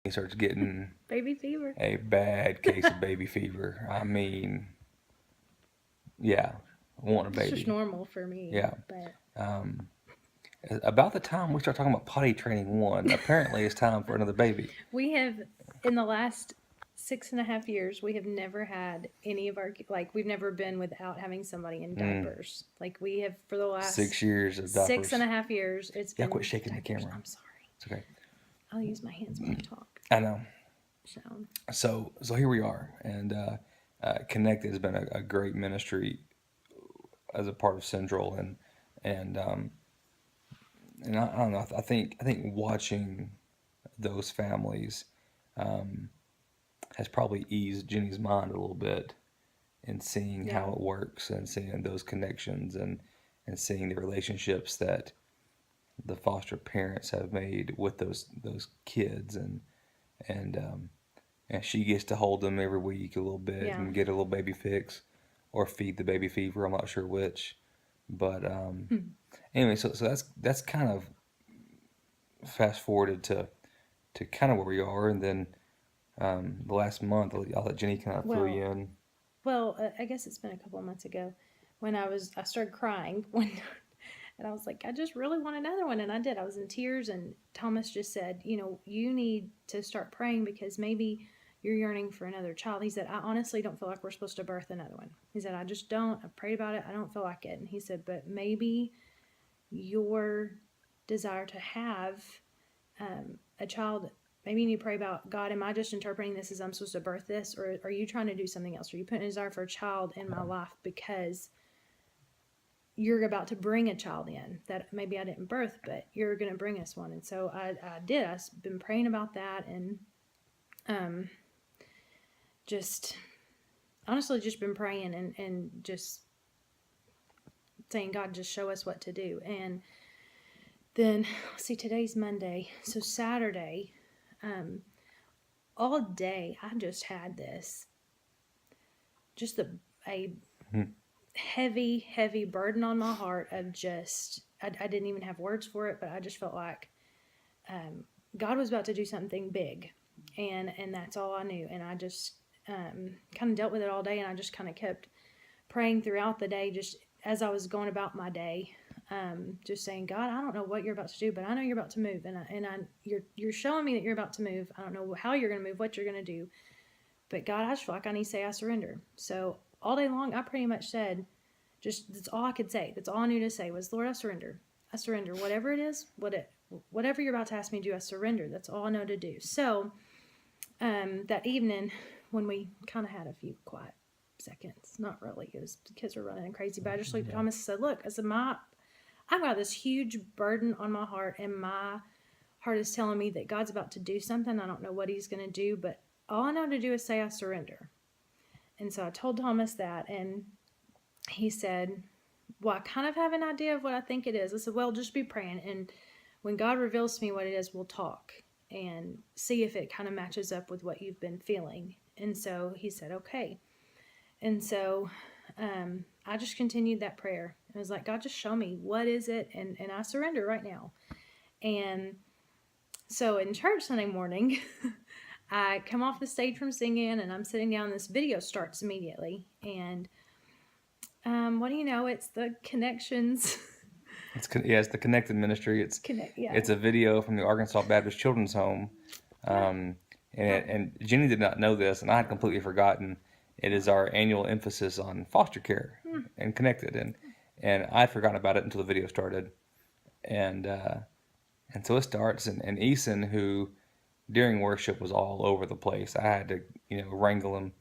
he starts getting baby fever. a bad case of baby fever. I mean, yeah, want a It's just baby. normal for me. Yeah. But About the time we start talking about potty training one, apparently it's time for another baby. we have, in the last 6.5 years, we have never had any of our, like, we've never been without having somebody in diapers. Like, we have, for the last 6 years of six diapers. and a half years, it's Yeah, been quit shaking the diapers. camera. I'm sorry. It's okay. I'll use my hands when I talk. I know. So, So here we are, and Connected has been a great ministry as a part of Central, and I don't know. I think watching those families has probably eased Jenny's mind a little bit in seeing yeah. how it works and seeing those connections and seeing the relationships that the foster parents have made with those kids and and she gets to hold them every week a little bit Yeah. and get a little baby fix or feed the baby fever. I'm not sure which, but anyway, so that's kind of fast forwarded to kind of where we are, and then the last month I'll let Jenny kind of fill you Well, in. I guess it's been a couple of months ago when I started crying one night, and I was like, I just really want another one, and I did. I was in tears, and Thomas just said, you need to start praying because maybe you're yearning for another child. He said, I honestly don't feel like we're supposed to birth another one. He said, I just don't. I've prayed about it. I don't feel like it. And he said, but maybe your desire to have a child, maybe you need to pray about, God, am I just interpreting this as I'm supposed to birth this, or are you trying to do something else? Are you putting a desire for a child in my life because you're about to bring a child in that maybe I didn't birth, but you're going to bring us one? And so I did. I've been praying about that, and just honestly just been praying and just saying, God, just show us what to do. And then, see, today's Monday. So Saturday, all day, I just had this, just a heavy, heavy burden on my heart of just, I didn't even have words for it, but I just felt like God was about to do something big. And that's all I knew. And I just kind of dealt with it all day, and I just kind of kept praying throughout the day, just as I was going about my day, just saying, God, I don't know what you're about to do, but I know you're about to move, and you're showing me that you're about to move. I don't know how you're going to move, what you're going to do, but God, I just feel like I need to say I surrender. So all day long, I pretty much said, just that's all I could say. That's all I knew to say was, Lord, I surrender. I surrender. Whatever it is, whatever you're about to ask me to do, I surrender. That's all I know to do. So that evening, when we kind of had a few quiet seconds, not really, it was the kids were running crazy, but I just looked at Thomas and said, look, I said, I've got this huge burden on my heart, and my heart is telling me that God's about to do something. I don't know what he's going to do, but all I know to do is say I surrender. And so I told Thomas that, and he said, well, I kind of have an idea of what I think it is. I said, well, just be praying, and when God reveals to me what it is, we'll talk and see if it kind of matches up with what you've been feeling. And so he said, okay. And so I just continued that prayer. I was like, God, just show me, what is it? And I surrender right now. And so in church Sunday morning, I come off the stage from singing, and I'm sitting down, and this video starts immediately. And what do you know? It's the Connections. It's the Connected Ministry. It's a video from the Arkansas Baptist Children's Home, and Jenny did not know this, and I had completely forgotten. It is our annual emphasis on foster care and Connected, and I'd forgotten about it until the video started, and so it starts, and Eason, who during worship was all over the place. I had to wrangle him.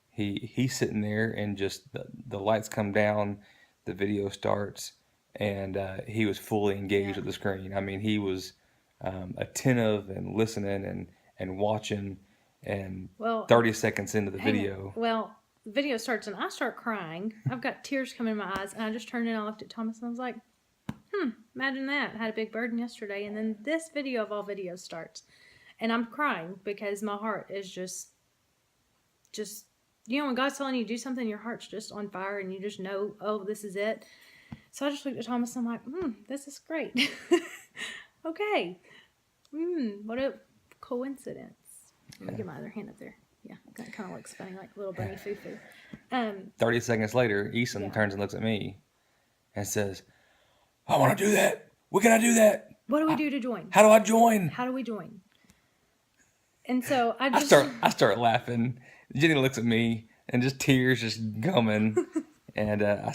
He's sitting there, and just the lights come down, the video starts, and he was fully engaged with the screen. I mean, he was attentive and listening and watching. And Well, 30 seconds into the video, well, the video starts, and I start crying. I've got tears coming in my eyes, and I just turned and I looked at Thomas, and I was like, imagine that. I had a big burden yesterday, and then this video of all videos starts, and I'm crying because my heart is just when God's telling you to do something, your heart's just on fire, and you just know, oh, this is it. So I just looked at Thomas, and I'm like, this is great. Okay. What a coincidence. Let me get my other hand up there. Yeah, that kind of looks funny, like little bunny foo-foo. 30 seconds later, Easton turns and looks at me and says, I want to do that. What can I do that? What do we do to join? How do I join? How do we join? And so I start laughing. Jenny looks at me and just tears just coming. And I